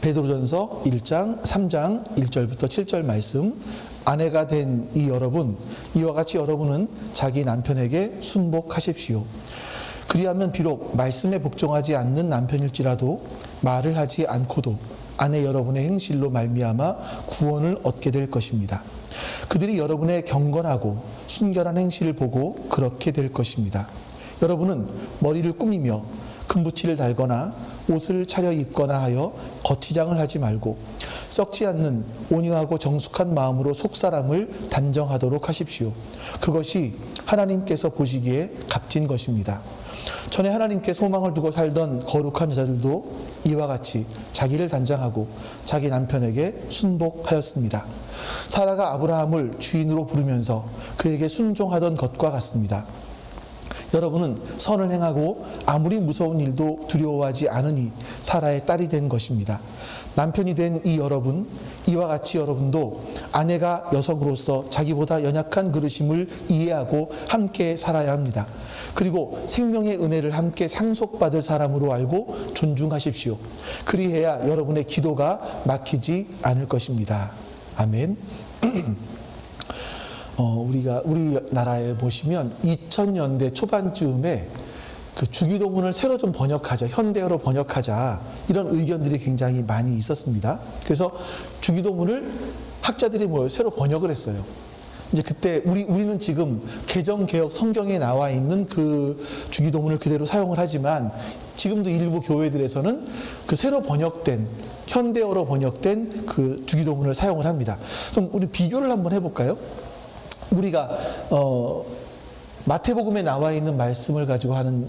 베드로전서 1장 3장 1절부터 7절 말씀. 아내가 된 이 여러분, 이와 같이 여러분은 자기 남편에게 순복하십시오. 그리하면 비록 말씀에 복종하지 않는 남편일지라도 말을 하지 않고도 아내 여러분의 행실로 말미암아 구원을 얻게 될 것입니다. 그들이 여러분의 경건하고 순결한 행실을 보고 그렇게 될 것입니다. 여러분은 머리를 꾸미며 금붙이를 달거나 옷을 차려입거나 하여 거치장을 하지 말고 썩지 않는 온유하고 정숙한 마음으로 속사람을 단정하도록 하십시오. 그것이 하나님께서 보시기에 값진 것입니다. 전에 하나님께 소망을 두고 살던 거룩한 자들도 이와 같이 자기를 단장하고 자기 남편에게 순복하였습니다. 사라가 아브라함을 주인으로 부르면서 그에게 순종하던 것과 같습니다. 여러분은 선을 행하고 아무리 무서운 일도 두려워하지 않으니 사라의 딸이 된 것입니다. 남편이 된 이 여러분, 이와 같이 여러분도 아내가 여성으로서 자기보다 연약한 그릇임을 이해하고 함께 살아야 합니다. 그리고 생명의 은혜를 함께 상속받을 사람으로 알고 존중하십시오. 그리해야 여러분의 기도가 막히지 않을 것입니다. 아멘. 우리나라에 보시면 2000년대 초반쯤에 그 주기도문을 새로 좀 번역하자, 현대어로 번역하자, 이런 의견들이 굉장히 많이 있었습니다. 그래서 주기도문을 학자들이 모여 새로 번역을 했어요. 이제 그때 우리는 지금 개정개혁 성경에 나와 있는 그 주기도문을 그대로 사용을 하지만 지금도 일부 교회들에서는 그 새로 번역된 현대어로 번역된 그 주기도문을 사용을 합니다. 좀 우리 비교를 한번 해볼까요? 우리가 마태복음에 나와 있는 말씀을 가지고 하는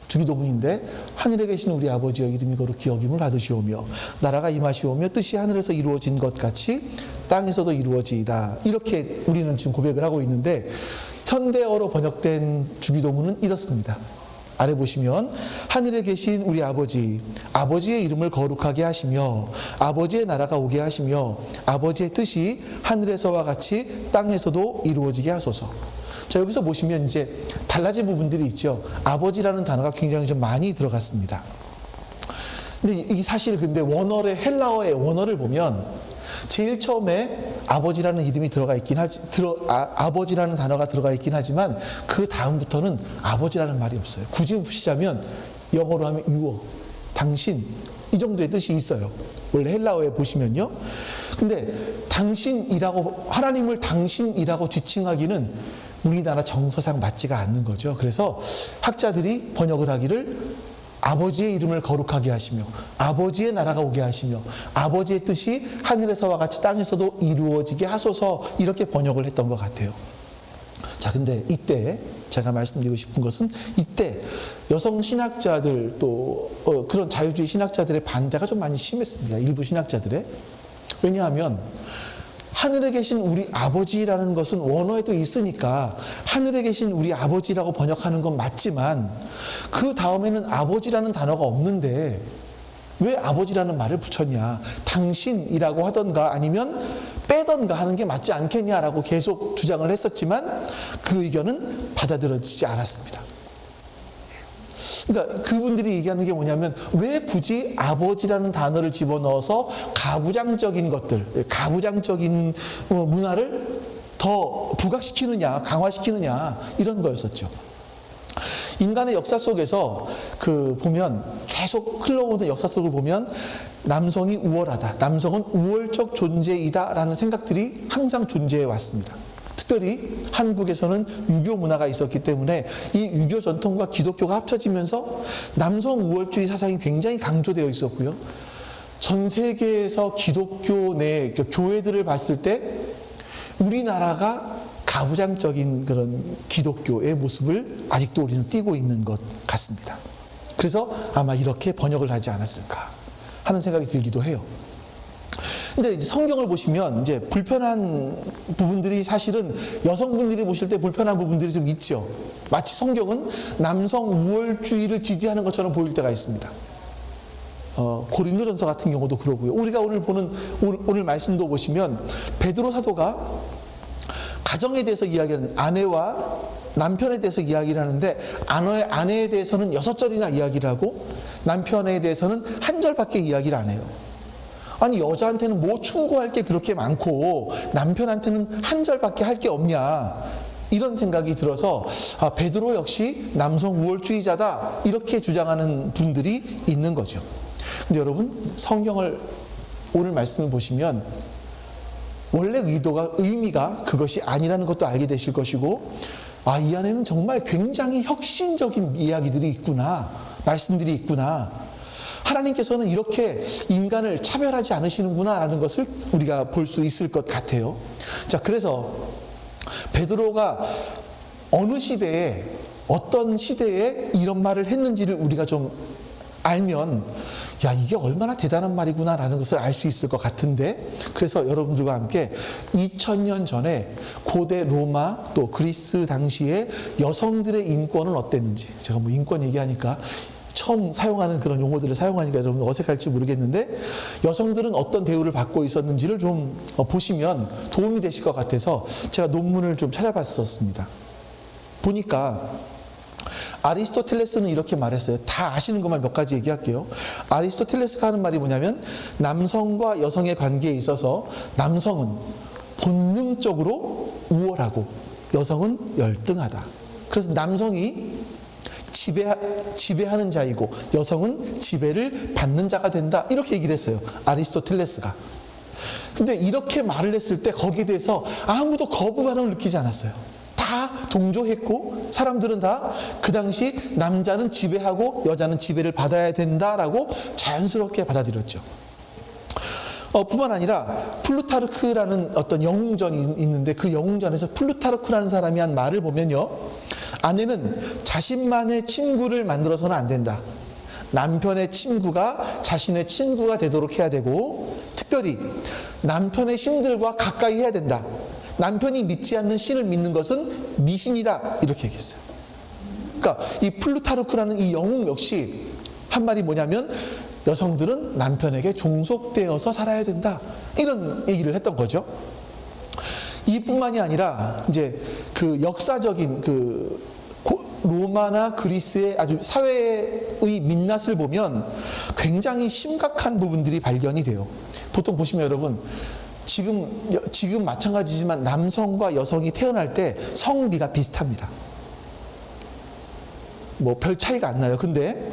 주기도문인데, 하늘에 계신 우리 아버지여 이름이 거룩히 여김을 받으시오며 나라가 임하시오며 뜻이 하늘에서 이루어진 것 같이 땅에서도 이루어지이다. 이렇게 우리는 지금 고백을 하고 있는데, 현대어로 번역된 주기도문은 이렇습니다. 아래 보시면 하늘에 계신 우리 아버지, 아버지의 이름을 거룩하게 하시며 아버지의 나라가 오게 하시며 아버지의 뜻이 하늘에서와 같이 땅에서도 이루어지게 하소서. 자, 여기서 보시면 이제 달라진 부분들이 있죠. 아버지라는 단어가 굉장히 좀 많이 들어갔습니다. 근데 이 사실 근데 원어의 헬라어의 원어를 보면 제일 처음에 아버지라는 이름이 들어가 있긴 아버지라는 단어가 들어가 있긴 하지만 그 다음부터는 아버지라는 말이 없어요. 굳이 보시자면 영어로 하면 you, 당신, 이 정도의 뜻이 있어요. 원래 헬라어에 보시면요. 근데 당신이라고, 하나님을 당신이라고 지칭하기는 우리나라 정서상 맞지가 않는 거죠. 그래서 학자들이 번역을 하기를 아버지의 이름을 거룩하게 하시며 아버지의 나라가 오게 하시며 아버지의 뜻이 하늘에서와 같이 땅에서도 이루어지게 하소서, 이렇게 번역을 했던 것 같아요. 자, 근데 이때 제가 말씀드리고 싶은 것은, 이때 여성 신학자들 또 그런 자유주의 신학자들의 반대가 좀 많이 심했습니다. 일부 신학자들의. 왜냐하면 하늘에 계신 우리 아버지라는 것은 원어에도 있으니까 하늘에 계신 우리 아버지라고 번역하는 건 맞지만 그 다음에는 아버지라는 단어가 없는데 왜 아버지라는 말을 붙였냐, 당신이라고 하던가 아니면 빼던가 하는 게 맞지 않겠냐라고 계속 주장을 했었지만 그 의견은 받아들여지지 않았습니다. 그러니까 그분들이 얘기하는 게 뭐냐면, 왜 굳이 아버지라는 단어를 집어넣어서 가부장적인 것들, 가부장적인 문화를 더 부각시키느냐, 강화시키느냐, 이런 거였었죠. 인간의 역사 속에서 보면 계속 흘러오는 역사 속을 보면 남성이 우월하다, 남성은 우월적 존재이다라는 생각들이 항상 존재해 왔습니다. 특별히 한국에서는 유교 문화가 있었기 때문에 이 유교 전통과 기독교가 합쳐지면서 남성 우월주의 사상이 굉장히 강조되어 있었고요. 전 세계에서 기독교 내 교회들을 봤을 때 우리나라가 가부장적인 그런 기독교의 모습을 아직도 우리는 띠고 있는 것 같습니다. 그래서 아마 이렇게 번역을 하지 않았을까 하는 생각이 들기도 해요. 근데 이제 성경을 보시면 이제 불편한 부분들이, 사실은 여성분들이 보실 때 불편한 부분들이 좀 있죠. 마치 성경은 남성 우월주의를 지지하는 것처럼 보일 때가 있습니다. 고린도전서 같은 경우도 그러고요. 우리가 오늘 말씀도 보시면 베드로 사도가 가정에 대해서 이야기하는, 아내와 남편에 대해서 이야기를 하는데 아내에 대해서는 6절이나 이야기를 하고 남편에 대해서는 1절밖에 이야기를 안 해요. 아니 여자한테는 뭐 충고할 게 그렇게 많고 남편한테는 한 절밖에 할 게 없냐, 이런 생각이 들어서 베드로 역시 남성 우월주의자다 이렇게 주장하는 분들이 있는 거죠. 근데 여러분, 성경을 오늘 말씀을 보시면 원래 의미가 그것이 아니라는 것도 알게 되실 것이고, 이 안에는 정말 굉장히 혁신적인 이야기들이 있구나, 말씀들이 있구나, 하나님께서는 이렇게 인간을 차별하지 않으시는구나라는 것을 우리가 볼 수 있을 것 같아요. 자, 그래서 베드로가 어느 시대에, 어떤 시대에 이런 말을 했는지를 우리가 좀 알면, 야, 이게 얼마나 대단한 말이구나라는 것을 알 수 있을 것 같은데, 그래서 여러분들과 함께 2000년 전에 고대 로마 또 그리스 당시에 여성들의 인권은 어땠는지, 제가 뭐 인권 얘기하니까 처음 사용하는 그런 용어들을 사용하니까 여러분 어색할지 모르겠는데, 여성들은 어떤 대우를 받고 있었는지를 좀 보시면 도움이 되실 것 같아서 제가 논문을 좀 찾아봤었습니다. 보니까 아리스토텔레스는 이렇게 말했어요. 다 아시는 것만 몇 가지 얘기할게요. 아리스토텔레스가 하는 말이 뭐냐면, 남성과 여성의 관계에 있어서 남성은 본능적으로 우월하고 여성은 열등하다. 그래서 남성이 지배하는 자이고 여성은 지배를 받는 자가 된다, 이렇게 얘기를 했어요, 아리스토텔레스가. 근데 이렇게 말을 했을 때 거기에 대해서 아무도 거부 반응을 느끼지 않았어요. 다 동조했고, 사람들은 다 그 당시 남자는 지배하고 여자는 지배를 받아야 된다라고 자연스럽게 받아들였죠. 뿐만 아니라 플루타르크라는 어떤 영웅전이 있는데, 그 영웅전에서 플루타르크라는 사람이 한 말을 보면요, 아내는 자신만의 친구를 만들어서는 안 된다. 남편의 친구가 자신의 친구가 되도록 해야 되고, 특별히 남편의 신들과 가까이 해야 된다. 남편이 믿지 않는 신을 믿는 것은 미신이다, 이렇게 얘기했어요. 그러니까 이 플루타르크라는 이 영웅 역시 한 말이 뭐냐면, 여성들은 남편에게 종속되어서 살아야 된다, 이런 얘기를 했던 거죠. 이뿐만이 아니라 이제 그 역사적인 로마나 그리스의 아주 사회의 민낯을 보면 굉장히 심각한 부분들이 발견이 돼요. 보통 보시면 여러분, 지금 마찬가지지만 남성과 여성이 태어날 때 성비가 비슷합니다. 뭐 별 차이가 안 나요. 근데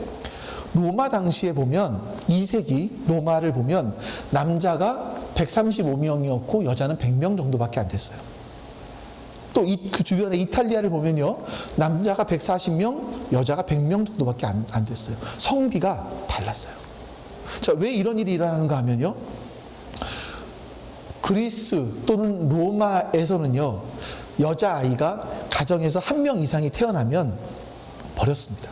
로마 당시에 보면, 2세기 로마를 보면 남자가 135명이었고 여자는 100명 정도밖에 안 됐어요. 또 그 주변에 이탈리아를 보면요, 남자가 140명, 여자가 100명 정도밖에 안 됐어요. 성비가 달랐어요. 자, 왜 이런 일이 일어나는가 하면요, 그리스 또는 로마에서는요, 여자아이가 가정에서 1명 이상이 태어나면 버렸습니다.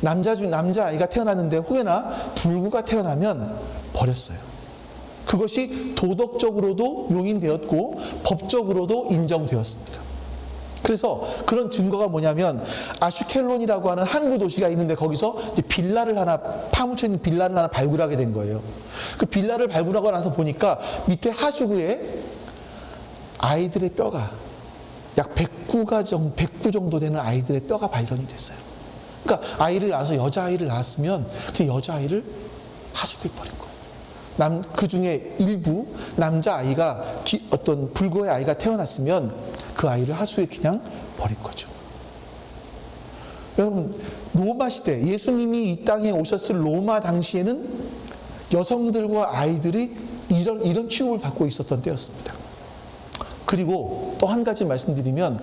남자아이가 태어났는데 혹여나 불구가 태어나면 버렸어요. 그것이 도덕적으로도 용인되었고 법적으로도 인정되었습니다. 그래서 그런 증거가 뭐냐면, 아슈켈론이라고 하는 항구 도시가 있는데 거기서 이제 빌라를 하나, 파묻혀 있는 빌라를 하나 발굴하게 된 거예요. 그 빌라를 발굴하고 나서 보니까 밑에 하수구에 아이들의 뼈가 약 109 정도 되는 아이들의 뼈가 발견이 됐어요. 그러니까 아이를 낳아서 여자아이를 낳았으면 그 여자아이를 하수구에 버린 거예요. 그 중에 일부 남자아이가 어떤 불구의 아이가 태어났으면 그 아이를 하수에 그냥 버린 거죠. 여러분, 로마 시대, 예수님이 이 땅에 오셨을 로마 당시에는 여성들과 아이들이 이런 취급을 받고 있었던 때였습니다. 그리고 또 한 가지 말씀드리면,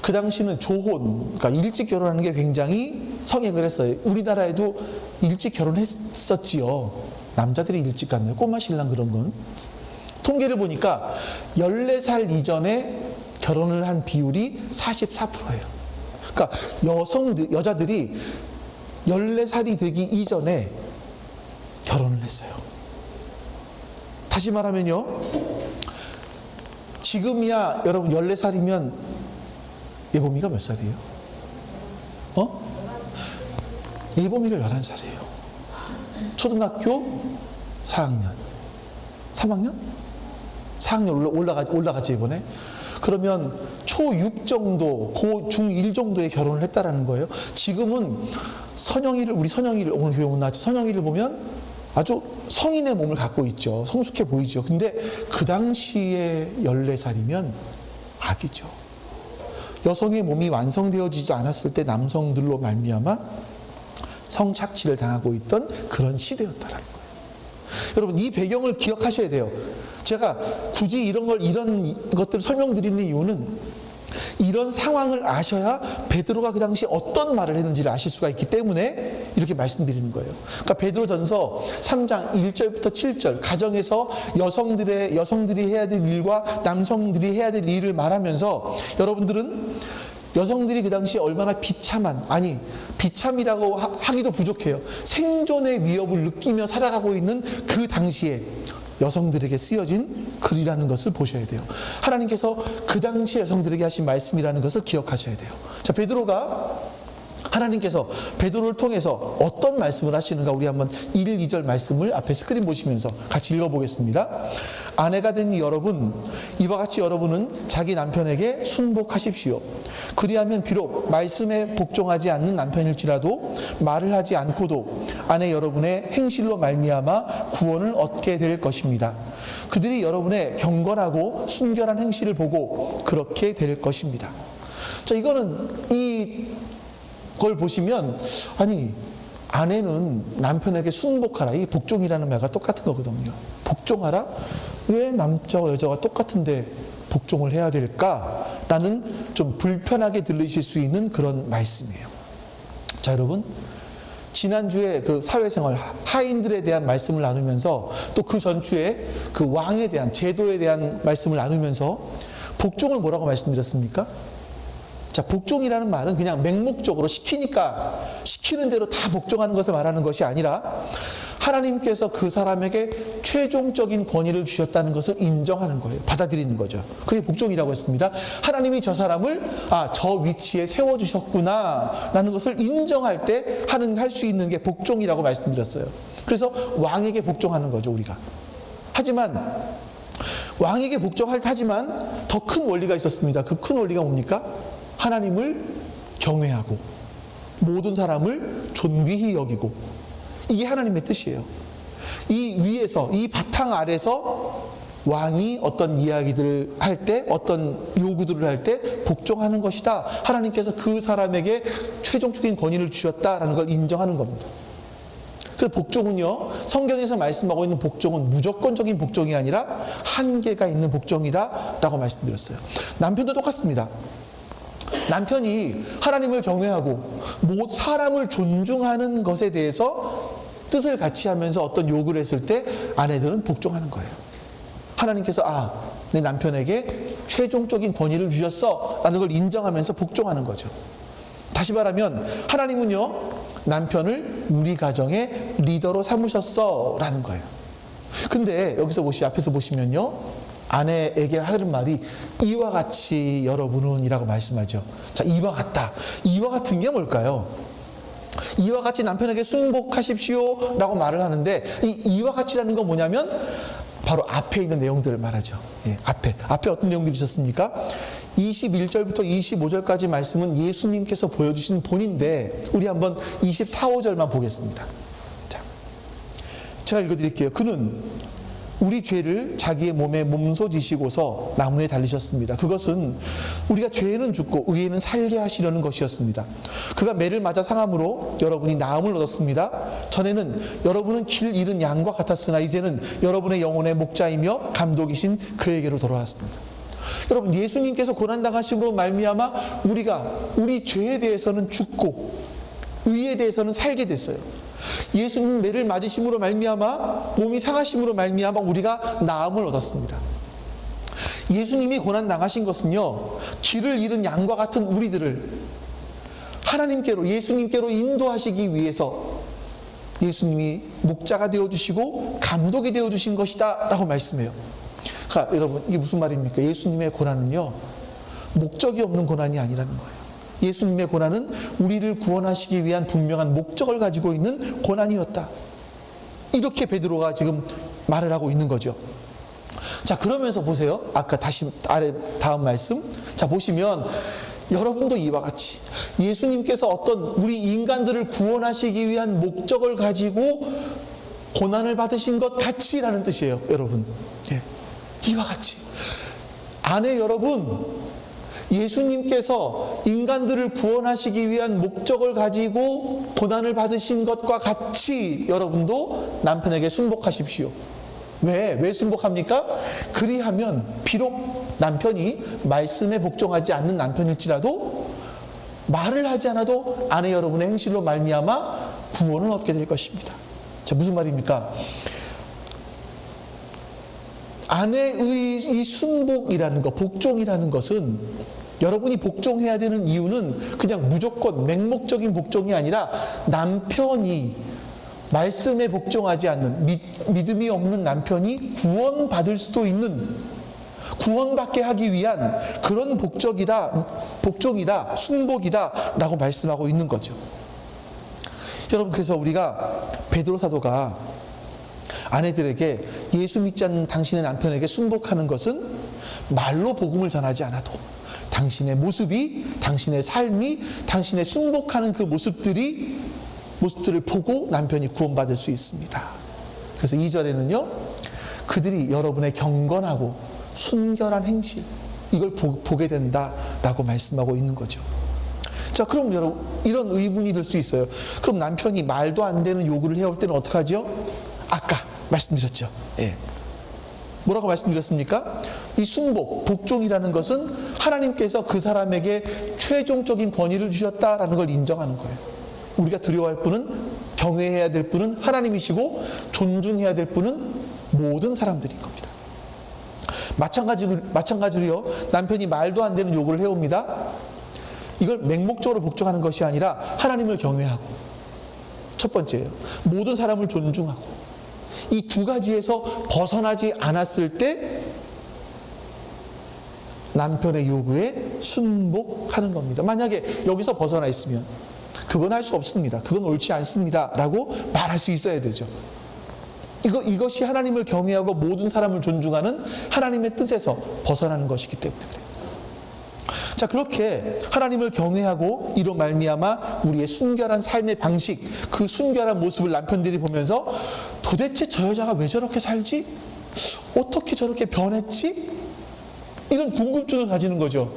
그 당시는 조혼, 그러니까 일찍 결혼하는 게 굉장히 성행을 했어요. 우리나라에도 일찍 결혼했었지요. 남자들이 일찍 갔네요. 꼬마 신랑 그런 건. 통계를 보니까 14살 이전에 결혼을 한 비율이 44%예요. 그러니까 여자들이 14살이 되기 이전에 결혼을 했어요. 다시 말하면요, 지금이야 여러분 14살이면 예보미가 몇 살이에요? 예보미가 11살이에요. 초등학교 4학년, 3학년? 4학년 올라갔지 이번에. 그러면 초6 정도, 중1 정도에 결혼을 했다라는 거예요. 지금은 우리 선영이를 오늘 교회 못 나왔죠. 선영이를 보면 아주 성인의 몸을 갖고 있죠. 성숙해 보이죠. 근데 그 당시에 14살이면 아기죠. 여성의 몸이 완성되어지지 않았을 때 남성들로 말미암아 성착취를 당하고 있던 그런 시대였다라는 거예요. 여러분, 이 배경을 기억하셔야 돼요. 제가 굳이 이런 것들을 설명드리는 이유는 이런 상황을 아셔야 베드로가 그 당시 어떤 말을 했는지를 아실 수가 있기 때문에 이렇게 말씀드리는 거예요. 그러니까 베드로전서 3장 1절부터 7절, 가정에서 여성들이 해야 될 일과 남성들이 해야 될 일을 말하면서, 여러분들은 여성들이 그 당시에 얼마나 비참이라고 하기도 부족해요. 생존의 위협을 느끼며 살아가고 있는 그 당시에 여성들에게 쓰여진 글이라는 것을 보셔야 돼요. 하나님께서 그 당시 여성들에게 하신 말씀이라는 것을 기억하셔야 돼요. 자, 하나님께서 베드로를 통해서 어떤 말씀을 하시는가, 우리 한번 1, 2절 말씀을 앞에 스크린 보시면서 같이 읽어보겠습니다. 아내가 된 여러분, 이와 같이 여러분은 자기 남편에게 순복하십시오. 그리하면 비록 말씀에 복종하지 않는 남편일지라도 말을 하지 않고도 아내 여러분의 행실로 말미암아 구원을 얻게 될 것입니다. 그들이 여러분의 경건하고 순결한 행실을 보고 그렇게 될 것입니다. 자, 이거는 그걸 보시면, 아니, 아내는 남편에게 순복하라, 이 복종이라는 말과 똑같은 거거든요. 복종하라? 왜 남자와 여자가 똑같은데 복종을 해야 될까라는 좀 불편하게 들리실 수 있는 그런 말씀이에요. 자, 여러분, 지난주에 그 사회생활 하인들에 대한 말씀을 나누면서, 또 그 전주에 그 왕에 대한, 제도에 대한 말씀을 나누면서 복종을 뭐라고 말씀드렸습니까? 자, 복종이라는 말은 그냥 맹목적으로 시키는 대로 다 복종하는 것을 말하는 것이 아니라, 하나님께서 그 사람에게 최종적인 권위를 주셨다는 것을 인정하는 거예요. 받아들이는 거죠. 그게 복종이라고 했습니다. 하나님이 저 사람을 저 위치에 세워주셨구나 라는 것을 인정할 때 할 수 있는 게 복종이라고 말씀드렸어요. 그래서 왕에게 복종하는 거죠, 우리가. 하지만 왕에게 복종하지만 더 큰 원리가 있었습니다. 그 큰 원리가 뭡니까? 하나님을 경외하고 모든 사람을 존귀히 여기고, 이게 하나님의 뜻이에요. 이 위에서, 이 바탕 아래서 왕이 어떤 이야기들을 할 때, 어떤 요구들을 할 때 복종하는 것이다. 하나님께서 그 사람에게 최종적인 권위를 주셨다라는 걸 인정하는 겁니다. 그 복종은요, 성경에서 말씀하고 있는 복종은 무조건적인 복종이 아니라 한계가 있는 복종이다 라고 말씀드렸어요. 남편도 똑같습니다. 남편이 하나님을 경외하고 사람을 존중하는 것에 대해서 뜻을 같이 하면서 어떤 요구를 했을 때 아내들은 복종하는 거예요. 하나님께서 내 남편에게 최종적인 권위를 주셨어 라는 걸 인정하면서 복종하는 거죠. 다시 말하면 하나님은요, 남편을 우리 가정의 리더로 삼으셨어 라는 거예요. 근데 여기서 앞에서 보시면요, 아내에게 하는 말이 이와 같이 여러분은 이라고 말씀하죠. 자, 이와 같다. 이와 같은 게 뭘까요? 이와 같이 남편에게 순복하십시오 라고 말을 하는데, 이와 같이라는 건 뭐냐면 바로 앞에 있는 내용들을 말하죠. 앞에 어떤 내용들이 있었습니까? 21절부터 25절까지 말씀은 예수님께서 보여주신 본인데, 우리 한번 24, 5절만 보겠습니다. 자, 제가 읽어드릴게요. 그는 우리 죄를 자기의 몸에 몸소 지시고서 나무에 달리셨습니다. 그것은 우리가 죄는 죽고 의에는 살게 하시려는 것이었습니다. 그가 매를 맞아 상함으로 여러분이 나음을 얻었습니다. 전에는 여러분은 길 잃은 양과 같았으나 이제는 여러분의 영혼의 목자이며 감독이신 그에게로 돌아왔습니다. 여러분, 예수님께서 고난당하심으로 말미암아 우리 죄에 대해서는 죽고 의에 대해서는 살게 됐어요. 예수님 매를 맞으심으로 말미암아, 몸이 상하심으로 말미암아 우리가 나음을 얻었습니다. 예수님이 고난당하신 것은요, 길을 잃은 양과 같은 우리들을 하나님께로, 예수님께로 인도하시기 위해서 예수님이 목자가 되어주시고 감독이 되어주신 것이다 라고 말씀해요. 그러니까 여러분, 이게 무슨 말입니까? 예수님의 고난은요, 목적이 없는 고난이 아니라는 거예요. 예수님의 고난은 우리를 구원하시기 위한 분명한 목적을 가지고 있는 고난이었다. 이렇게 베드로가 지금 말을 하고 있는 거죠. 자, 그러면서 보세요. 아까 다음 말씀. 자, 보시면 여러분도 이와 같이 예수님께서 어떤 우리 인간들을 구원하시기 위한 목적을 가지고 고난을 받으신 것 같이라는 뜻이에요, 여러분. 예. 이와 같이. 아내 여러분, 예수님께서 인간들을 구원하시기 위한 목적을 가지고 고난을 받으신 것과 같이 여러분도 남편에게 순복하십시오. 왜 순복합니까? 그리하면 비록 남편이 말씀에 복종하지 않는 남편일지라도 말을 하지 않아도 아내 여러분의 행실로 말미암아 구원을 얻게 될 것입니다. 자, 무슨 말입니까? 아내의 이 순복이라는 것, 복종이라는 것은 여러분이 복종해야 되는 이유는 그냥 무조건 맹목적인 복종이 아니라 남편이 말씀에 복종하지 않는 믿음이 없는 남편이 구원받을 수도 있는, 구원받게 하기 위한 그런 복종이다, 순복이다 라고 말씀하고 있는 거죠. 여러분, 그래서 우리가 베드로 사도가 아내들에게 예수 믿지 않는 당신의 남편에게 순복하는 것은 말로 복음을 전하지 않아도 당신의 모습이, 당신의 삶이, 당신의 순복하는 그 모습들을 보고 남편이 구원받을 수 있습니다. 그래서 2절에는요, 그들이 여러분의 경건하고 순결한 행실, 이걸 보게 된다라고 말씀하고 있는 거죠. 자, 그럼 여러분, 이런 의문이 들 수 있어요. 그럼 남편이 말도 안 되는 요구를 해올 때는 어떡하죠? 아까 말씀드렸죠. 예. 뭐라고 말씀드렸습니까? 이 순복, 복종이라는 것은 하나님께서 그 사람에게 최종적인 권위를 주셨다라는 걸 인정하는 거예요. 우리가 두려워할 분은, 경외해야 될 분은 하나님이시고 존중해야 될 분은 모든 사람들인 겁니다. 마찬가지로요, 남편이 말도 안 되는 요구를 해옵니다. 이걸 맹목적으로 복종하는 것이 아니라 하나님을 경외하고, 첫 번째예요, 모든 사람을 존중하고, 이 두 가지에서 벗어나지 않았을 때 남편의 요구에 순복하는 겁니다. 만약에 여기서 벗어나 있으면 그건 할 수 없습니다, 그건 옳지 않습니다 라고 말할 수 있어야 되죠. 이것이 하나님을 경외하고 모든 사람을 존중하는 하나님의 뜻에서 벗어나는 것이기 때문에 그래요. 자, 그렇게 하나님을 경외하고 이로 말미암아 우리의 순결한 삶의 방식, 그 순결한 모습을 남편들이 보면서 도대체 저 여자가 왜 저렇게 살지? 어떻게 저렇게 변했지? 이런 궁금증을 가지는 거죠.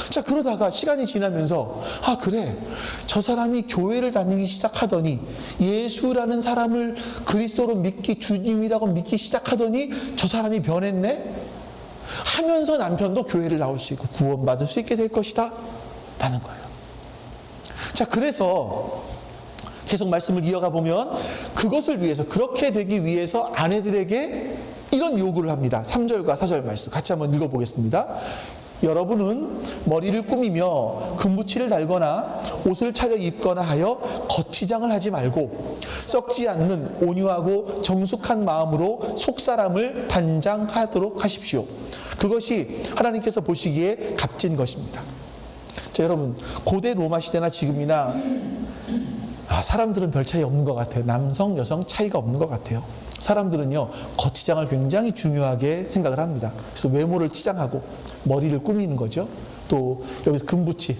자, 그러다가 시간이 지나면서 그래, 저 사람이 교회를 다니기 시작하더니, 예수라는 사람을 그리스도로 믿기, 주님이라고 믿기 시작하더니 저 사람이 변했네? 하면서 남편도 교회를 나올 수 있고 구원받을 수 있게 될 것이다 라는 거예요. 자, 그래서 계속 말씀을 이어가 보면 그것을 위해서, 그렇게 되기 위해서 아내들에게 이런 요구를 합니다. 3절과 4절 말씀 같이 한번 읽어보겠습니다. 여러분은 머리를 꾸미며 금붙이를 달거나 옷을 차려 입거나 하여 거치장을 하지 말고 썩지 않는 온유하고 정숙한 마음으로 속사람을 단장하도록 하십시오. 그것이 하나님께서 보시기에 값진 것입니다. 자, 여러분, 고대 로마 시대나 지금이나 사람들은 별 차이 없는 것 같아요. 남성, 여성 차이가 없는 것 같아요. 사람들은요, 거치장을 굉장히 중요하게 생각을 합니다. 그래서 외모를 치장하고 머리를 꾸미는 거죠. 또 여기서 금붙이,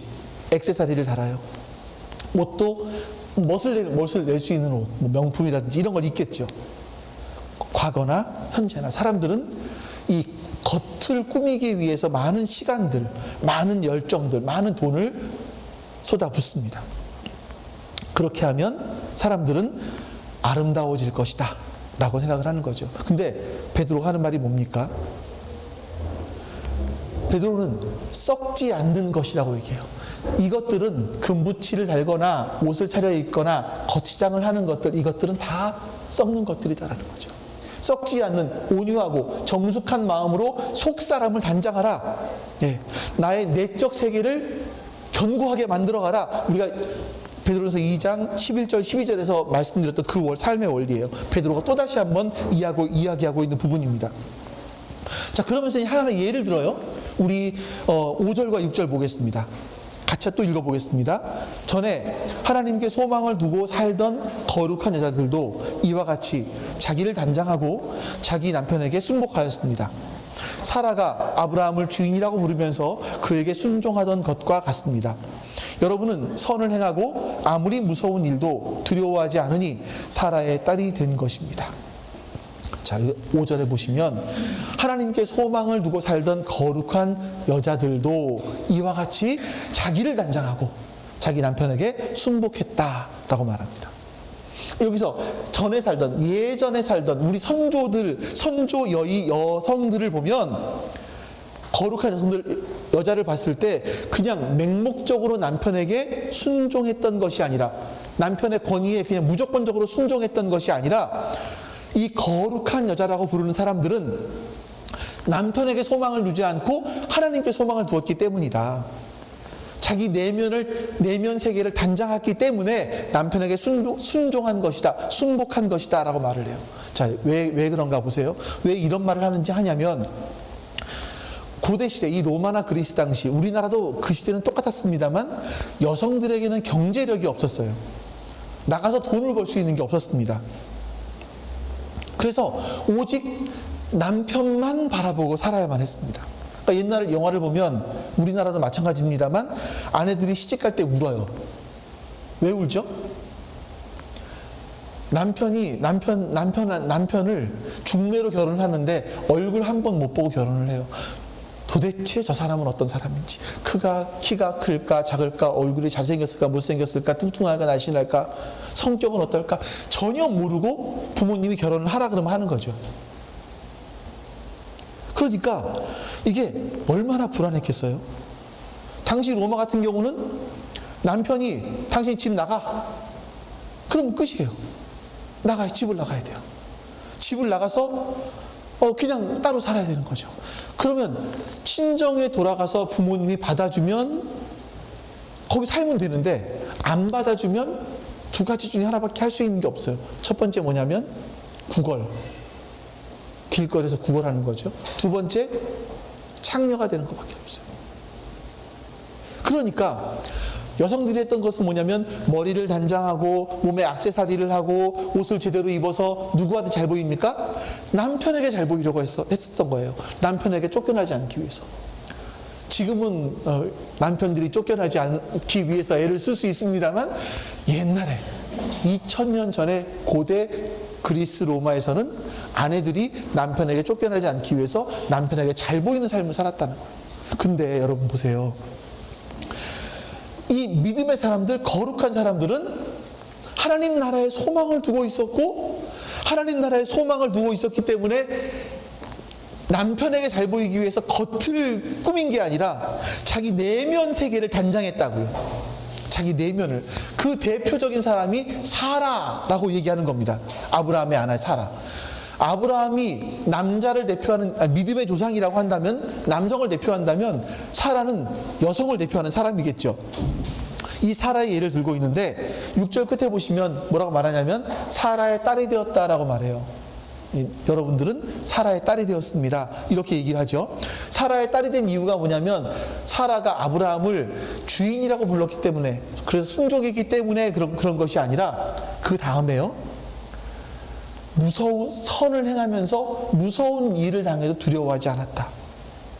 액세서리를 달아요. 옷도 멋을 낼 수 있는 옷, 명품이라든지 이런 걸 입겠죠. 과거나 현재나 사람들은 이 겉을 꾸미기 위해서 많은 시간들, 많은 열정들, 많은 돈을 쏟아붓습니다. 그렇게 하면 사람들은 아름다워질 것이다 라고 생각을 하는 거죠. 근데 베드로가 하는 말이 뭡니까? 베드로는 썩지 않는 것이라고 얘기해요. 이것들은 금붙이를 달거나 옷을 차려 입거나 거치장을 하는 것들, 이것들은 다 썩는 것들이다라는 거죠. 썩지 않는 온유하고 정숙한 마음으로 속사람을 단장하라. 예, 나의 내적 세계를 견고하게 만들어가라. 우리가 베드로서 2장 11절 12절에서 말씀드렸던 그 삶의 원리예요. 베드로가 또다시 한번 이야기하고 있는 부분입니다. 자, 그러면서 하나의 예를 들어요. 우리 5절과 6절 보겠습니다. 같이 또 읽어보겠습니다. 전에 하나님께 소망을 두고 살던 거룩한 여자들도 이와 같이 자기를 단장하고 자기 남편에게 순복하였습니다. 사라가 아브라함을 주인이라고 부르면서 그에게 순종하던 것과 같습니다. 여러분은 선을 행하고 아무리 무서운 일도 두려워하지 않으니 사라의 딸이 된 것입니다. 자, 5절에 보시면 하나님께 소망을 두고 살던 거룩한 여자들도 이와 같이 자기를 단장하고 자기 남편에게 순복했다라고 말합니다. 여기서 전에 살던, 예전에 살던 우리 선조들, 선조 여성들을 보면 거룩한 여자를 봤을 때 그냥 맹목적으로 남편에게 순종했던 것이 아니라, 남편의 권위에 그냥 무조건적으로 순종했던 것이 아니라, 이 거룩한 여자라고 부르는 사람들은 남편에게 소망을 두지 않고 하나님께 소망을 두었기 때문이다. 자기 내면 세계를 단장했기 때문에 남편에게 순종한 것이다, 순복한 것이다 라고 말을 해요. 자, 왜 그런가 보세요. 왜 이런 말을 하냐면, 고대 시대, 이 로마나 그리스 당시, 우리나라도 그 시대는 똑같았습니다만 여성들에게는 경제력이 없었어요. 나가서 돈을 벌 수 있는 게 없었습니다. 그래서 오직 남편만 바라보고 살아야만 했습니다. 그러니까 옛날 영화를 보면, 우리나라도 마찬가지입니다만 아내들이 시집갈 때 울어요. 왜 울죠? 남편을 중매로 결혼을 하는데 얼굴 한 번 못 보고 결혼을 해요. 도대체 저 사람은 어떤 사람인지, 키가 클까 작을까, 얼굴이 잘생겼을까 못생겼을까, 뚱뚱할까 날씬할까, 성격은 어떨까 전혀 모르고 부모님이 결혼을 하라 그러면 하는 거죠. 그러니까 이게 얼마나 불안했겠어요. 당시 로마 같은 경우는 남편이 당신이 집 나가, 그럼 끝이에요. 집을 나가야 돼요. 집을 나가서 그냥 따로 살아야 되는 거죠. 그러면 친정에 돌아가서 부모님이 받아주면 거기 살면 되는데, 안 받아주면 두 가지 중에 하나밖에 할 수 있는 게 없어요. 첫 번째 뭐냐면 구걸, 길거리에서 구걸하는 거죠. 두 번째 창녀가 되는 것밖에 없어요. 그러니까 여성들이 했던 것은 뭐냐면 머리를 단장하고 몸에 액세서리를 하고 옷을 제대로 입어서 누구한테 잘 보입니까? 남편에게 잘 보이려고 했었던 거예요. 남편에게 쫓겨나지 않기 위해서. 지금은 남편들이 쫓겨나지 않기 위해서 애를 쓸 수 있습니다만, 옛날에 2000년 전에 고대 그리스 로마에서는 아내들이 남편에게 쫓겨나지 않기 위해서 남편에게 잘 보이는 삶을 살았다는 거예요. 근데 여러분 보세요. 이 믿음의 사람들, 거룩한 사람들은 하나님 나라에 소망을 두고 있었고, 하나님 나라에 소망을 두고 있었기 때문에 남편에게 잘 보이기 위해서 겉을 꾸민 게 아니라 자기 내면 세계를 단장했다고요. 자기 내면을. 그 대표적인 사람이 사라라고 얘기하는 겁니다. 아브라함의 아내 사라. 아브라함이 남자를 대표하는, 믿음의 조상이라고 한다면, 남성을 대표한다면 사라는 여성을 대표하는 사람이겠죠. 이 사라의 예를 들고 있는데 6절 끝에 보시면 뭐라고 말하냐면 사라의 딸이 되었다라고 말해요. 여러분들은 사라의 딸이 되었습니다, 이렇게 얘기를 하죠. 사라의 딸이 된 이유가 뭐냐면, 사라가 아브라함을 주인이라고 불렀기 때문에, 그래서 순종했기 때문에 그런 것이 아니라, 그 다음에요, 선을 행하면서 무서운 일을 당해도 두려워하지 않았다,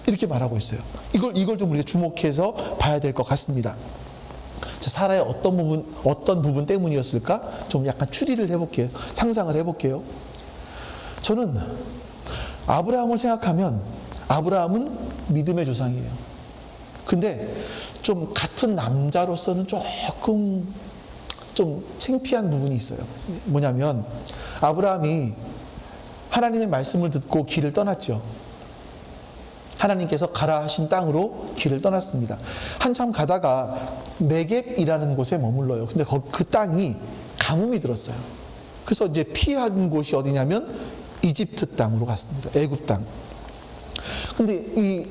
이렇게 말하고 있어요. 이걸 좀 우리가 주목해서 봐야 될 것 같습니다. 자, 사라의 어떤 부분 때문이었을까? 좀 약간 추리를 해볼게요. 상상을 해볼게요. 저는 아브라함을 생각하면, 아브라함은 믿음의 조상이에요. 근데 좀 같은 남자로서는 조금 좀 창피한 부분이 있어요. 뭐냐면, 아브라함이 하나님의 말씀을 듣고 길을 떠났죠. 하나님께서 가라 하신 땅으로 길을 떠났습니다. 한참 가다가 네겝이라는 곳에 머물러요. 근데 그 땅이 가뭄이 들었어요. 그래서 이제 피한 곳이 어디냐면 이집트 땅으로 갔습니다. 애굽 땅. 근데 이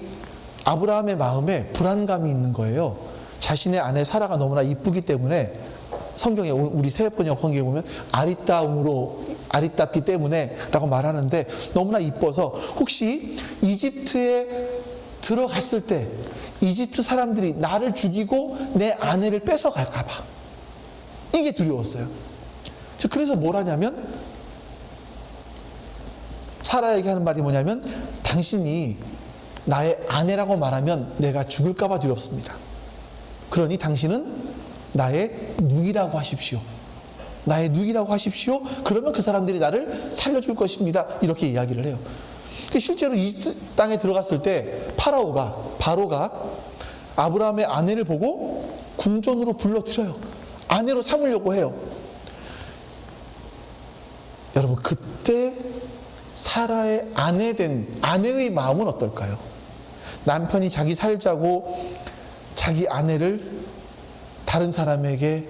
아브라함의 마음에 불안감이 있는 거예요. 자신의 아내 사라가 너무나 이쁘기 때문에, 성경에 우리 새번역 성경에 보면 아리따기 때문에 라고 말하는데, 너무나 이뻐서 혹시 이집트에 들어갔을 때 이집트 사람들이 나를 죽이고 내 아내를 뺏어갈까 봐, 이게 두려웠어요. 그래서 뭘 하냐면, 사라에게 하는 말이 뭐냐면, 당신이 나의 아내라고 말하면 내가 죽을까 봐 두렵습니다. 그러니 당신은 나의 누이라고 하십시오. 나의 누이라고 하십시오. 그러면 그 사람들이 나를 살려줄 것입니다. 이렇게 이야기를 해요. 실제로 이 땅에 들어갔을 때 바로가 아브라함의 아내를 보고 궁전으로 불러들여요. 아내로 삼으려고 해요. 여러분, 그때 사라의 아내의 마음은 어떨까요? 남편이 자기 살자고 자기 아내를 다른 사람에게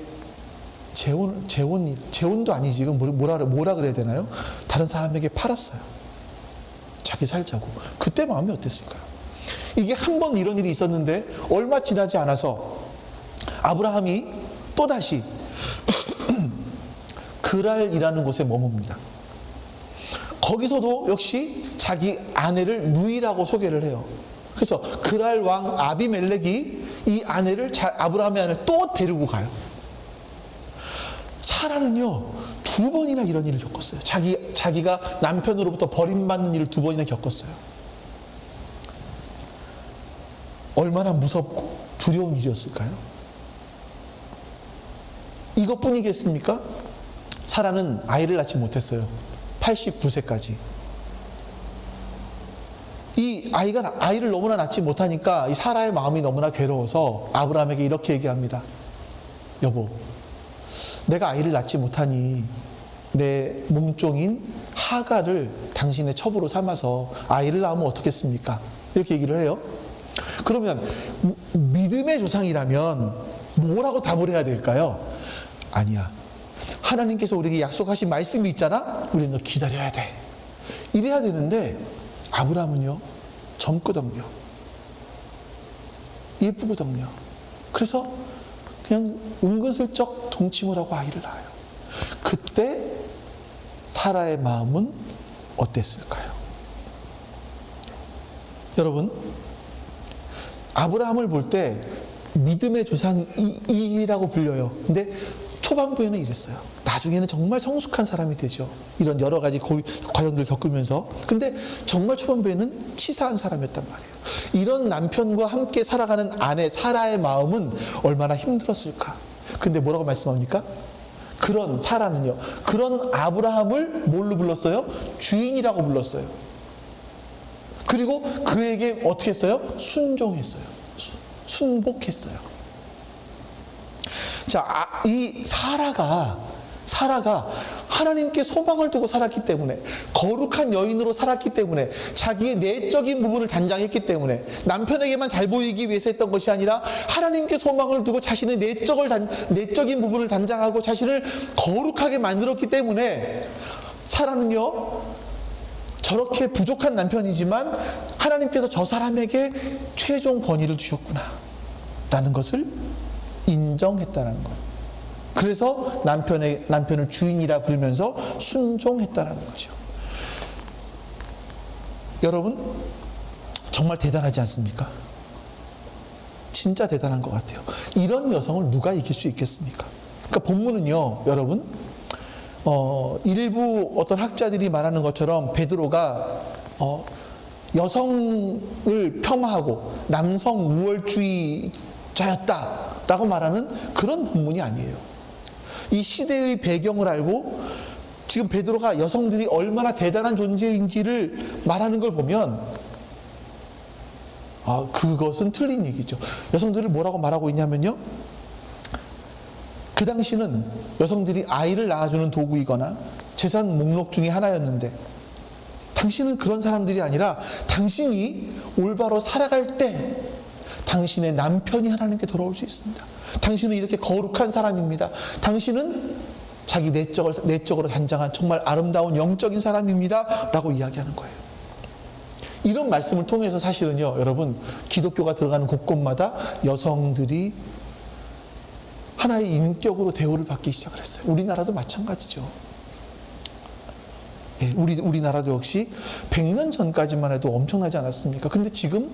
재혼도 아니지, 이건 뭐라 그래야 되나요? 다른 사람에게 팔았어요. 자기 살자고. 그때 마음이 어땠을까요? 이게 한 번 이런 일이 있었는데 얼마 지나지 않아서 아브라함이 또다시 그랄이라는 곳에 머뭅니다. 거기서도 역시 자기 아내를 누이라고 소개를 해요. 그래서 그랄 왕 아비멜렉이 이 아내를, 아브라함의 아내를 또 데리고 가요. 사라는요, 2번이나 이런 일을 겪었어요. 자기가 남편으로부터 버림받는 일을 2번이나 겪었어요. 얼마나 무섭고 두려운 일이었을까요? 이것뿐이겠습니까? 사라는 아이를 낳지 못했어요. 89세까지. 이 아이를 너무나 낳지 못하니까 이 사라의 마음이 너무나 괴로워서 아브라함에게 이렇게 얘기합니다. 여보, 내가 아이를 낳지 못하니 내 몸종인 하갈을 당신의 첩으로 삼아서 아이를 낳으면 어떻겠습니까? 이렇게 얘기를 해요. 그러면 믿음의 조상이라면 뭐라고 답을 해야 될까요? 아니야, 하나님께서 우리에게 약속하신 말씀이 있잖아, 우리는 너 기다려야 돼, 이래야 되는데 아브라함은요, 젊거든요, 예쁘거든요. 그래서 그냥 은근슬쩍 동침을 하고 아이를 낳아요. 그때 사라의 마음은 어땠을까요? 여러분, 아브라함을 볼 때 믿음의 조상이라고 불려요. 근데 초반부에는 이랬어요. 나중에는 정말 성숙한 사람이 되죠. 이런 여러 가지 과정들을 겪으면서. 근데 정말 초반부에는 치사한 사람이었단 말이에요. 이런 남편과 함께 살아가는 아내 사라의 마음은 얼마나 힘들었을까. 근데 뭐라고 말씀합니까? 그런 사라는요, 그런 아브라함을 뭘로 불렀어요? 주인이라고 불렀어요. 그리고 그에게 어떻게 했어요? 순종했어요. 순복했어요. 자, 이 사라가 하나님께 소망을 두고 살았기 때문에, 거룩한 여인으로 살았기 때문에, 자기의 내적인 부분을 단장했기 때문에, 남편에게만 잘 보이기 위해서 했던 것이 아니라 하나님께 소망을 두고 자신의 내적인 부분을 단장하고 자신을 거룩하게 만들었기 때문에 사라는요, 저렇게 부족한 남편이지만 하나님께서 저 사람에게 최종 권위를 주셨구나 라는 것을 인정했다는 거예요. 그래서 남편을 주인이라 부르면서 순종했다는 거죠. 여러분, 정말 대단하지 않습니까? 진짜 대단한 것 같아요. 이런 여성을 누가 이길 수 있겠습니까? 그러니까 본문은요, 여러분, 일부 어떤 학자들이 말하는 것처럼 베드로가 여성을 폄하하고 남성 우월주의자였다라고 말하는 그런 본문이 아니에요. 이 시대의 배경을 알고 지금 베드로가 여성들이 얼마나 대단한 존재인지를 말하는 걸 보면 그것은 틀린 얘기죠. 여성들을 뭐라고 말하고 있냐면요, 그 당시는 여성들이 아이를 낳아주는 도구이거나 재산 목록 중에 하나였는데, 당신은 그런 사람들이 아니라 당신이 올바로 살아갈 때 당신의 남편이 하나님께 돌아올 수 있습니다. 당신은 이렇게 거룩한 사람입니다. 당신은 자기 내적으로 단장한 정말 아름다운 영적인 사람입니다 라고 이야기하는 거예요. 이런 말씀을 통해서 사실은요, 여러분, 기독교가 들어가는 곳곳마다 여성들이 하나의 인격으로 대우를 받기 시작을 했어요. 우리나라도 마찬가지죠. 예, 우리나라도 역시 100년 전까지만 해도 엄청나지 않았습니까? 근데 지금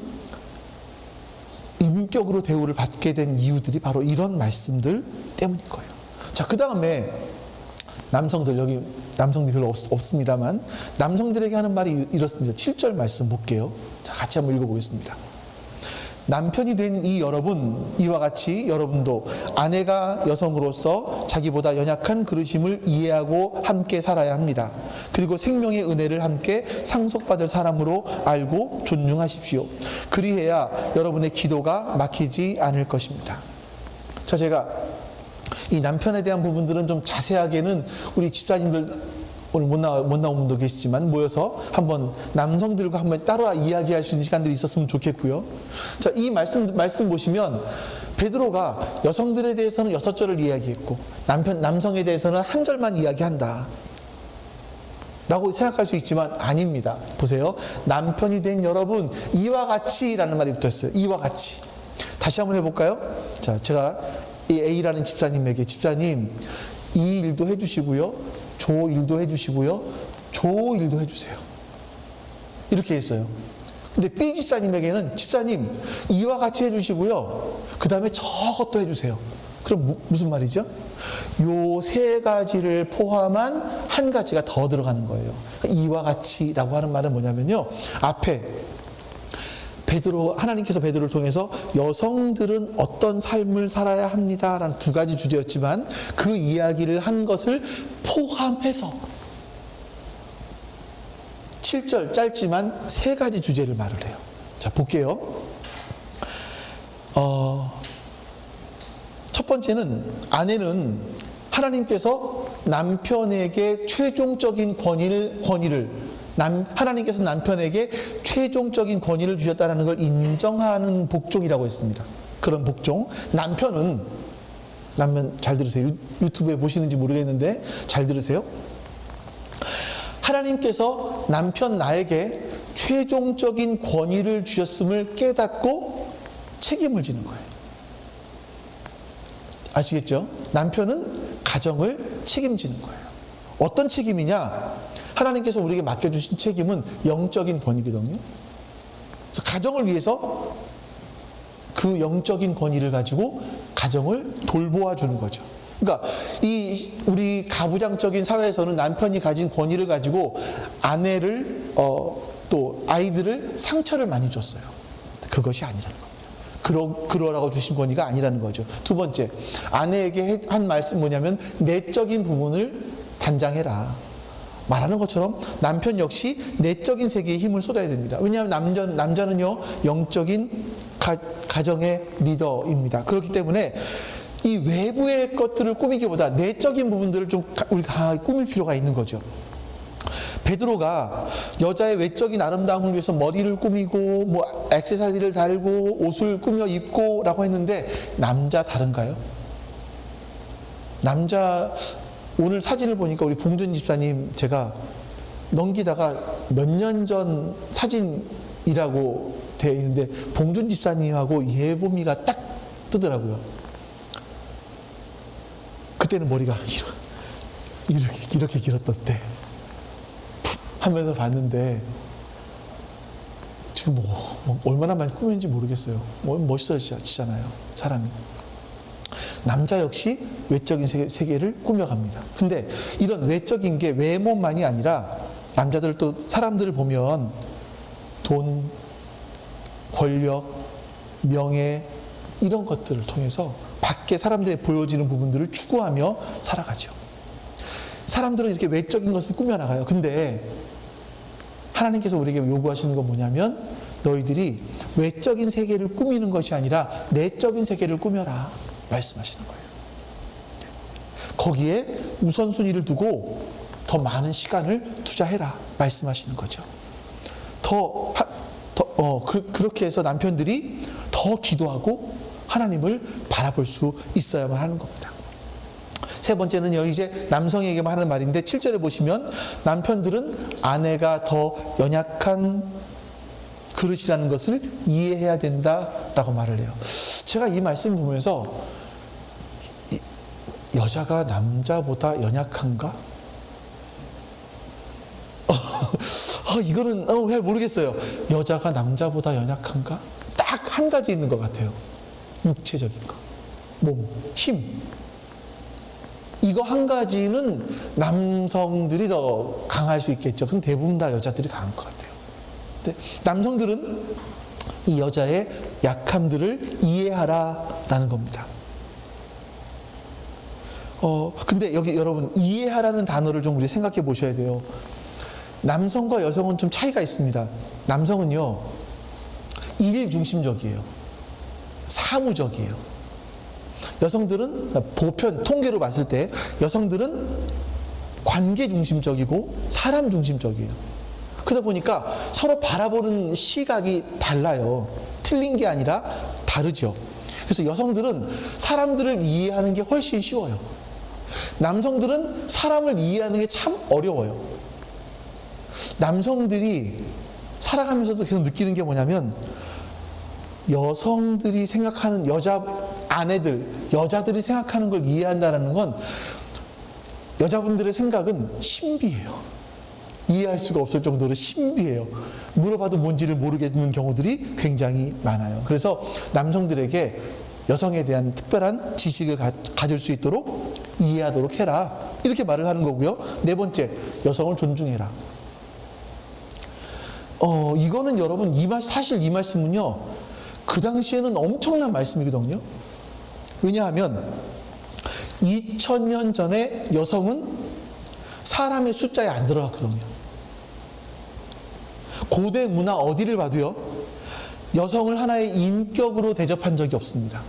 인격으로 대우를 받게 된 이유들이 바로 이런 말씀들 때문인 거예요. 자, 그 다음에 남성들, 여기 남성들이 별로 없습니다만 남성들에게 하는 말이 이렇습니다. 7절 말씀 볼게요. 자, 같이 한번 읽어보겠습니다. 남편이 된 이 여러분, 이와 같이 여러분도 아내가 여성으로서 자기보다 연약한 그릇임을 이해하고 함께 살아야 합니다. 그리고 생명의 은혜를 함께 상속받을 사람으로 알고 존중하십시오. 그리해야 여러분의 기도가 막히지 않을 것입니다. 자, 제가 이 남편에 대한 부분들은 좀 자세하게는 우리 집사님들 오늘 못 나온 분도 계시지만 모여서 한번 남성들과 한번 따로 이야기할 수 있는 시간들이 있었으면 좋겠고요. 자, 이 말씀 보시면 베드로가 여성들에 대해서는 6절을 이야기했고 남성에 대해서는 1절만 이야기한다 라고 생각할 수 있지만 아닙니다. 보세요. 남편이 된 여러분, 이와 같이 라는 말이 붙었어요. 이와 같이. 다시 한번 해볼까요? 자, 제가 이 A라는 집사님에게, 집사님 이 일도 해주시고요, 조 일도 해주시고요, 조 일도 해주세요, 이렇게 했어요. 근데 B 집사님에게는, 집사님 이와 같이 해주시고요, 그 다음에 저것도 해주세요. 그럼 무슨 말이죠? 요 세 가지를 포함한 한 가지가 더 들어가는 거예요. 이와 같이라고 하는 말은 뭐냐면요, 앞에 하나님께서 베드로를 통해서 여성들은 어떤 삶을 살아야 합니다라는 2가지 주제였지만 그 이야기를 한 것을 포함해서 7절 짧지만 3가지 주제를 말을 해요. 자, 볼게요. 첫 번째는, 아내는 하나님께서 남편에게 최종적인 하나님께서 남편에게 최종적인 권위를 주셨다는 걸 인정하는 복종이라고 했습니다. 그런 복종. 남편 잘 들으세요. 유튜브에 보시는지 모르겠는데 잘 들으세요. 하나님께서 남편 나에게 최종적인 권위를 주셨음을 깨닫고 책임을 지는 거예요. 아시겠죠? 남편은 가정을 책임지는 거예요. 어떤 책임이냐? 하나님께서 우리에게 맡겨주신 책임은 영적인 권위거든요. 그래서 가정을 위해서 그 영적인 권위를 가지고 가정을 돌보아 주는 거죠. 그러니까 우리 가부장적인 사회에서는 남편이 가진 권위를 가지고 아내를 또 아이들을 상처를 많이 줬어요. 그것이 아니라는 겁니다. 그러라고 주신 권위가 아니라는 거죠. 2번째, 아내에게 한 말씀 뭐냐면 내적인 부분을 단장해라. 말하는 것처럼 남편 역시 내적인 세계에 힘을 쏟아야 됩니다. 왜냐하면 남자는요, 영적인 가정의 리더입니다. 그렇기 때문에 이 외부의 것들을 꾸미기보다 내적인 부분들을 좀 우리가 강하게 꾸밀 필요가 있는 거죠. 베드로가 여자의 외적인 아름다움을 위해서 머리를 꾸미고 뭐 액세서리를 달고 옷을 꾸며 입고 라고 했는데, 남자 다른가요? 남자, 오늘 사진을 보니까 우리 봉준 집사님 제가 넘기다가 몇 년 전 사진이라고 되어 있는데 봉준 집사님하고 예보미가 딱 뜨더라고요. 그때는 머리가 이렇게 길었던 때 하면서 봤는데 지금 뭐 얼마나 많이 꾸몄는지 모르겠어요. 멋있어지잖아요, 사람이. 남자 역시 외적인 세계를 꾸며갑니다. 근데 이런 외적인 게 외모만이 아니라 남자들 또 사람들을 보면 돈, 권력, 명예 이런 것들을 통해서 밖에 사람들이 보여지는 부분들을 추구하며 살아가죠. 사람들은 이렇게 외적인 것을 꾸며나가요. 근데 하나님께서 우리에게 요구하시는 건 뭐냐면 너희들이 외적인 세계를 꾸미는 것이 아니라 내적인 세계를 꾸며라 말씀하시는 거예요. 거기에 우선순위를 두고 더 많은 시간을 투자해라 말씀하시는 거죠. 그렇게 해서 남편들이 더 기도하고 하나님을 바라볼 수 있어야만 하는 겁니다. 3번째는요, 이제 남성에게만 하는 말인데 7절에 보시면 남편들은 아내가 더 연약한 그릇이라는 것을 이해해야 된다라고 말을 해요. 제가 이 말씀 보면서 여자가 남자보다 연약한가? 이거는 잘 모르겠어요. 여자가 남자보다 연약한가? 딱 한 가지 있는 것 같아요. 육체적인 거, 몸, 힘. 이 이거 한 가지는 남성들이 더 강할 수 있겠죠. 근데 대부분 다 여자들이 강한 것 같아요. 근데 남성들은 이 여자의 약함들을 이해하라라는 겁니다. 근데 여기 여러분, 이해하라는 단어를 좀 우리 생각해 보셔야 돼요. 남성과 여성은 좀 차이가 있습니다. 남성은요, 일 중심적이에요. 사무적이에요. 여성들은, 보편, 통계로 봤을 때 여성들은 관계 중심적이고 사람 중심적이에요. 그러다 보니까 서로 바라보는 시각이 달라요. 틀린 게 아니라 다르죠. 그래서 여성들은 사람들을 이해하는 게 훨씬 쉬워요. 남성들은 사람을 이해하는 게 참 어려워요. 남성들이 살아가면서도 계속 느끼는 게 뭐냐면, 여성들이 생각하는, 여자들이 생각하는 걸 이해한다는 건 여자분들의 생각은 신비해요. 이해할 수가 없을 정도로 신비해요. 물어봐도 뭔지를 모르겠는 경우들이 굉장히 많아요. 그래서 남성들에게 여성에 대한 특별한 지식을 가질 수 있도록 이해하도록 해라, 이렇게 말을 하는 거고요. 네 번째, 여성을 존중해라. 이거는 여러분, 사실 이 말씀은요, 그 당시에는 엄청난 말씀이거든요. 왜냐하면 2000년 전에 여성은 사람의 숫자에 안 들어갔거든요. 고대 문화 어디를 봐도요, 여성을 하나의 인격으로 대접한 적이 없습니다.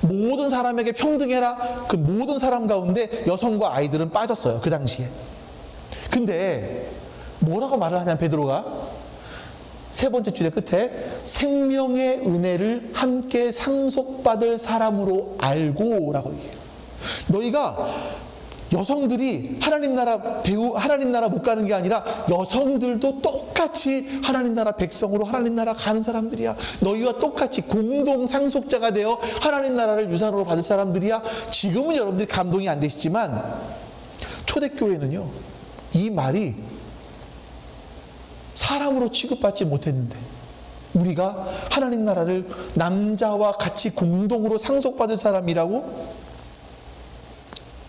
모든 사람에게 평등해라. 그 모든 사람 가운데 여성과 아이들은 빠졌어요, 그 당시에. 근데 뭐라고 말을 하냐면, 베드로가 세 번째 줄의 끝에 생명의 은혜를 함께 상속받을 사람으로 알고 라고 얘기해요. 너희가 여성들이 하나님 나라 못 가는 게 아니라 여성들도 똑같이 하나님 나라 백성으로 하나님 나라 가는 사람들이야. 너희와 똑같이 공동 상속자가 되어 하나님 나라를 유산으로 받을 사람들이야. 지금은 여러분들이 감동이 안 되시지만 초대교회는요, 이 말이 사람으로 취급받지 못했는데 우리가 하나님 나라를 남자와 같이 공동으로 상속받을 사람이라고,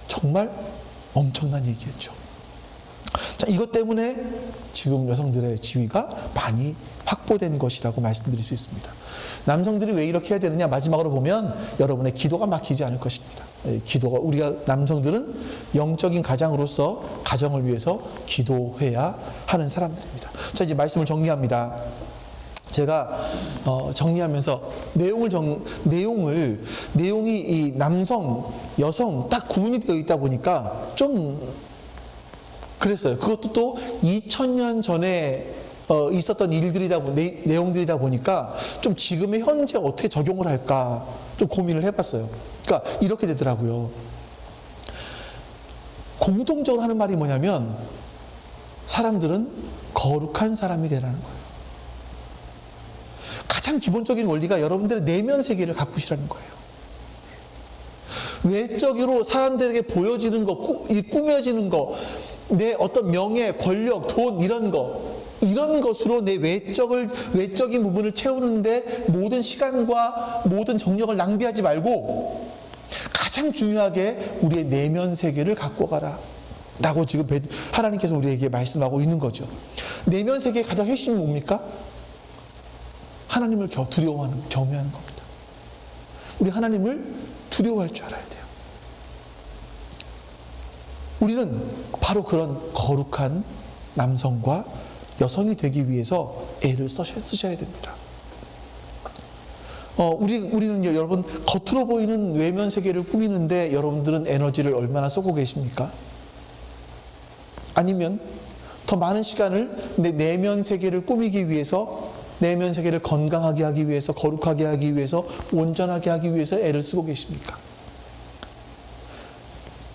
정말 엄청난 얘기였죠. 자, 이것 때문에 지금 여성들의 지위가 많이 확보된 것이라고 말씀드릴 수 있습니다. 남성들이 왜 이렇게 해야 되느냐, 마지막으로 보면 여러분의 기도가 막히지 않을 것입니다. 우리가 남성들은 영적인 가장으로서 가정을 위해서 기도해야 하는 사람들입니다. 자, 이제 말씀을 정리합니다. 제가 정리하면서 내용이 이 남성, 여성 딱 구분이 되어 있다 보니까 좀 그랬어요. 그것도 또 2000년 전에 있었던 내용들이다 보니까 좀 지금의 현재 어떻게 적용을 할까 좀 고민을 해봤어요. 그러니까 이렇게 되더라고요. 공통적으로 하는 말이 뭐냐면, 사람들은 거룩한 사람이 되라는 거예요. 가장 기본적인 원리가 여러분들의 내면 세계를 가꾸시라는 거예요. 외적으로 사람들에게 보여지는 거, 꾸며지는 거, 내 어떤 명예, 권력, 돈, 이런 것으로 내 외적인 부분을 채우는데 모든 시간과 모든 정력을 낭비하지 말고 가장 중요하게 우리의 내면 세계를 갖고 가라 라고 지금 하나님께서 우리에게 말씀하고 있는 거죠. 내면 세계의 가장 핵심이 뭡니까? 하나님을 두려워하는, 경외하는 겁니다. 우리 하나님을 두려워할 줄 알아야 돼요. 우리는 바로 그런 거룩한 남성과 여성이 되기 위해서 애를 쓰셔야 됩니다. 우리는요, 여러분, 겉으로 보이는 외면 세계를 꾸미는데 여러분들은 에너지를 얼마나 쏟고 계십니까? 아니면 더 많은 시간을 내 내면 세계를 꾸미기 위해서, 내면 세계를 건강하게 하기 위해서, 거룩하게 하기 위해서, 온전하게 하기 위해서 애를 쓰고 계십니까?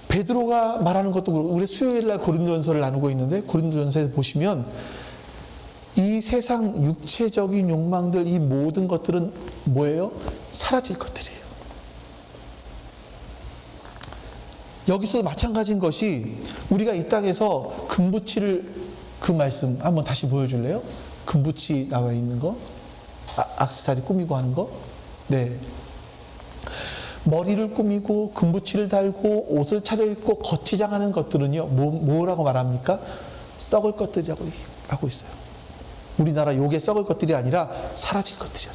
베드로가 말하는 것도 그렇고, 우리 수요일날 고린도전서를 나누고 있는데, 고린도전서에 보시면 이 세상 육체적인 욕망들, 이 모든 것들은 뭐예요? 사라질 것들이에요. 여기서도 마찬가지인 것이, 우리가 이 땅에서 금붙이를, 그 말씀 한번 다시 보여줄래요? 금붙이 나와 있는 거, 액세서리 꾸미고 하는 거. 네. 머리를 꾸미고 금붙이를 달고 옷을 차려입고 거치장하는 것들은요, 뭐라고 말합니까? 썩을 것들이라고 하고 있어요. 우리나라 욕의 썩을 것들이 아니라 사라질 것들이야.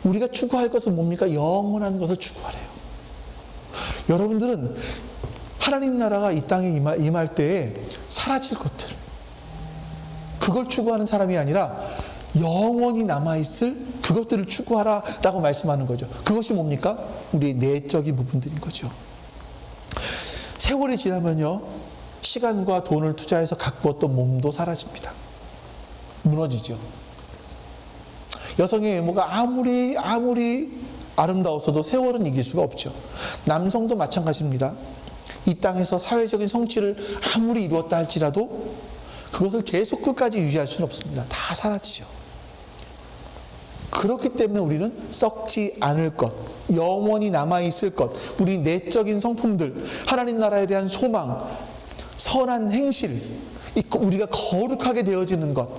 우리가 추구할 것은 뭡니까? 영원한 것을 추구하래요. 여러분들은 하나님 나라가 이 땅에 임할 때에 사라질 것들, 그걸 추구하는 사람이 아니라 영원히 남아있을 그것들을 추구하라 라고 말씀하는 거죠. 그것이 뭡니까? 우리의 내적인 부분들인 거죠. 세월이 지나면요, 시간과 돈을 투자해서 가꾸었던 몸도 사라집니다. 무너지죠. 여성의 외모가 아무리 아름다웠어도 세월은 이길 수가 없죠. 남성도 마찬가지입니다. 이 땅에서 사회적인 성취를 아무리 이루었다 할지라도 그것을 계속 끝까지 유지할 수는 없습니다. 다 사라지죠. 그렇기 때문에 우리는 썩지 않을 것, 영원히 남아있을 것, 우리 내적인 성품들, 하나님 나라에 대한 소망, 선한 행실, 우리가 거룩하게 되어지는 것,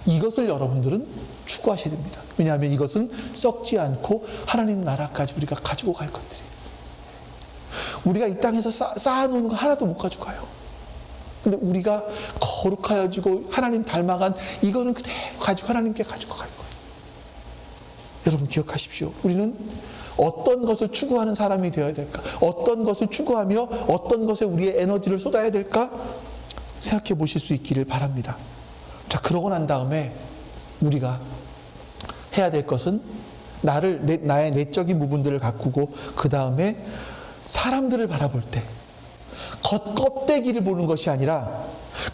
이것을 여러분들은 추구하셔야 됩니다. 왜냐하면 이것은 썩지 않고 하나님 나라까지 우리가 가지고 갈 것들이에요. 우리가 이 땅에서 쌓아놓은 거 하나도 못 가져가요. 근데 우리가 거룩하여지고 하나님 닮아간 이거는 그대로 가지고 하나님께 가지고 갈 거예요. 여러분 기억하십시오. 우리는 어떤 것을 추구하는 사람이 되어야 될까? 어떤 것을 추구하며 어떤 것에 우리의 에너지를 쏟아야 될까? 생각해 보실 수 있기를 바랍니다. 자, 그러고 난 다음에 우리가 해야 될 것은 나의 내적인 부분들을 가꾸고 그 다음에 사람들을 바라볼 때 겉껍데기를 보는 것이 아니라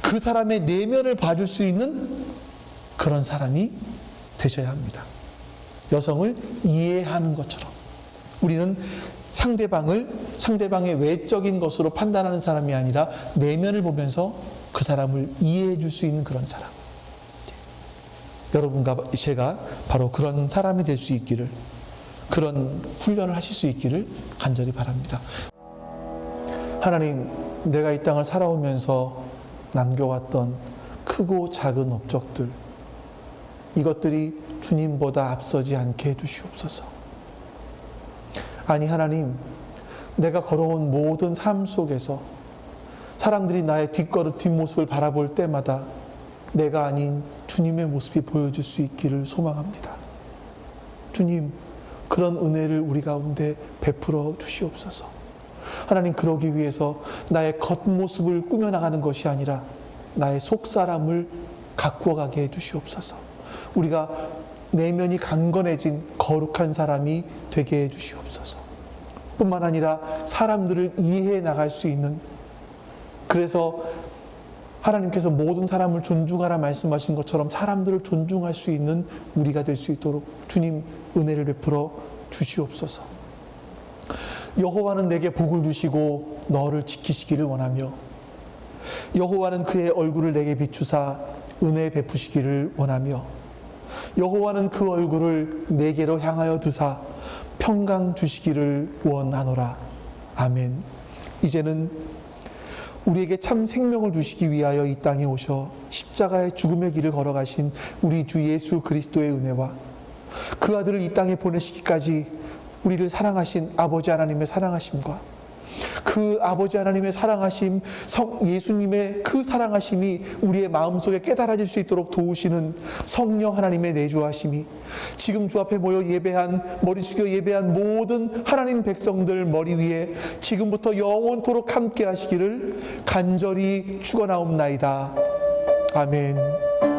그 사람의 내면을 봐줄 수 있는 그런 사람이 되셔야 합니다. 여성을 이해하는 것처럼 우리는 상대방의 외적인 것으로 판단하는 사람이 아니라 내면을 보면서 그 사람을 이해해 줄 수 있는 그런 사람. 여러분과 제가 바로 그런 사람이 될 수 있기를, 그런 훈련을 하실 수 있기를 간절히 바랍니다. 하나님, 내가 이 땅을 살아오면서 남겨왔던 크고 작은 업적들, 이것들이 주님보다 앞서지 않게 해주시옵소서. 아니 하나님, 내가 걸어온 모든 삶 속에서 사람들이 나의 뒷모습을 바라볼 때마다 내가 아닌 주님의 모습이 보여줄 수 있기를 소망합니다. 주님, 그런 은혜를 우리 가운데 베풀어 주시옵소서. 하나님, 그러기 위해서 나의 겉모습을 꾸며나가는 것이 아니라 나의 속사람을 가꾸어가게 해주시옵소서. 우리가 내면이 강건해진 거룩한 사람이 되게 해주시옵소서. 뿐만 아니라 사람들을 이해해 나갈 수 있는, 그래서 하나님께서 모든 사람을 존중하라 말씀하신 것처럼 사람들을 존중할 수 있는 우리가 될 수 있도록 주님 은혜를 베풀어 주시옵소서. 여호와는 내게 복을 주시고 너를 지키시기를 원하며 여호와는 그의 얼굴을 내게 비추사 은혜 베푸시기를 원하며 여호와는 그 얼굴을 내게로 향하여 드사 평강 주시기를 원하노라. 아멘. 이제는 우리에게 참 생명을 주시기 위하여 이 땅에 오셔 십자가의 죽음의 길을 걸어가신 우리 주 예수 그리스도의 은혜와 그 아들을 이 땅에 보내시기까지 우리를 사랑하신 아버지 하나님의 사랑하심과 그 아버지 하나님의 사랑하심, 예수님의 그 사랑하심이 우리의 마음속에 깨달아질 수 있도록 도우시는 성령 하나님의 내주하심이 지금 주 앞에 모여 머리 숙여 예배한 모든 하나님 백성들 머리 위에 지금부터 영원토록 함께 하시기를 간절히 축원하옵나이다. 아멘.